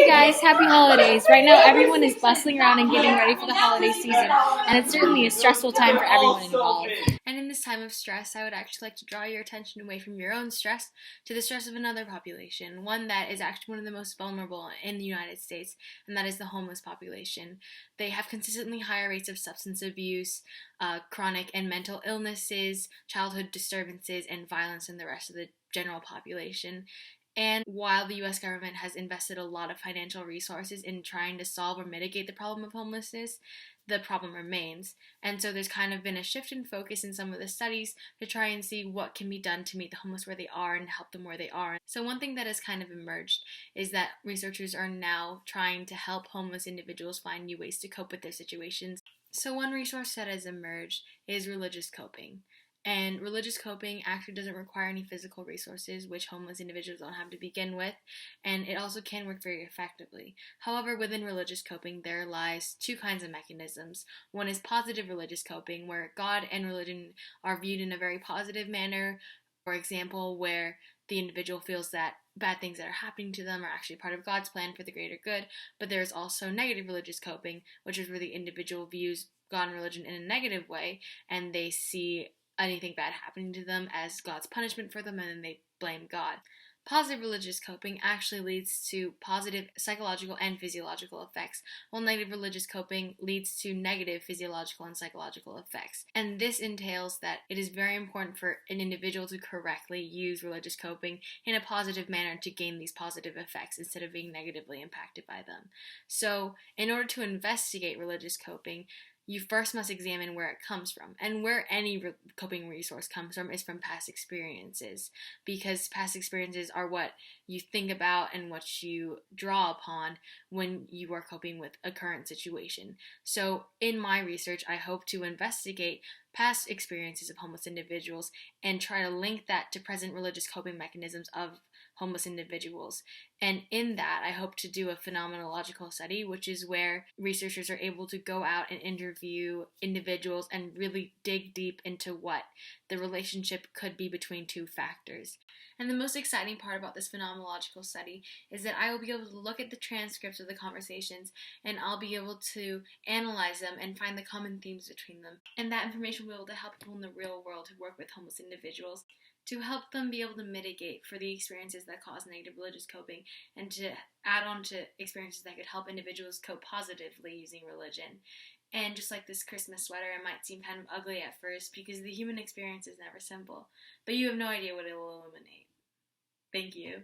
guys, happy holidays. Right now everyone is bustling around and getting ready for the holiday season, and it's certainly a stressful time for everyone involved. And in this time of stress, I would actually like to draw your attention away from your own stress to the stress of another population, one that is actually one of the most vulnerable in the United States, and that is the homeless population. They have consistently higher rates of substance abuse, chronic and mental illnesses, childhood disturbances, and violence than the rest of the general population. And while the US government has invested a lot of financial resources in trying to solve or mitigate the problem of homelessness, the problem remains. And so there's kind of been a shift in focus in some of the studies to try and see what can be done to meet the homeless where they are and help them where they are. So one thing that has kind of emerged is that researchers are now trying to help homeless individuals find new ways to cope with their situations. So one resource that has emerged is religious coping. And religious coping actually doesn't require any physical resources, which homeless individuals don't have to begin with, and it also can work very effectively. However, within religious coping, there lies two kinds of mechanisms. One is positive religious coping, where God and religion are viewed in a very positive manner. For example, where the individual feels that bad things that are happening to them are actually part of God's plan for the greater good. But there's also negative religious coping, which is where the individual views God and religion in a negative way, and they see anything bad happening to them as God's punishment for them, and then they blame God. Positive religious coping actually leads to positive psychological and physiological effects, while negative religious coping leads to negative physiological and psychological effects. And this entails that it is very important for an individual to correctly use religious coping in a positive manner to gain these positive effects instead of being negatively impacted by them. So, in order to investigate religious coping, you first must examine where it comes from. And where any coping resource comes from is from past experiences, because past experiences are what you think about and what you draw upon when you are coping with a current situation. So in my research, I hope to investigate past experiences of homeless individuals and try to link that to present religious coping mechanisms of homeless individuals. And in that, I hope to do a phenomenological study, which is where researchers are able to go out and interview individuals and really dig deep into what the relationship could be between two factors. And the most exciting part about this phenomenological study is that I will be able to look at the transcripts of the conversations, and I'll be able to analyze them and find the common themes between them. And that information will be able to help people in the real world who work with homeless individuals to help them be able to mitigate for the experiences that cause negative religious coping, and to add on to experiences that could help individuals cope positively using religion. And just like this Christmas sweater, it might seem kind of ugly at first because the human experience is never simple, but you have no idea what it will illuminate. Thank you.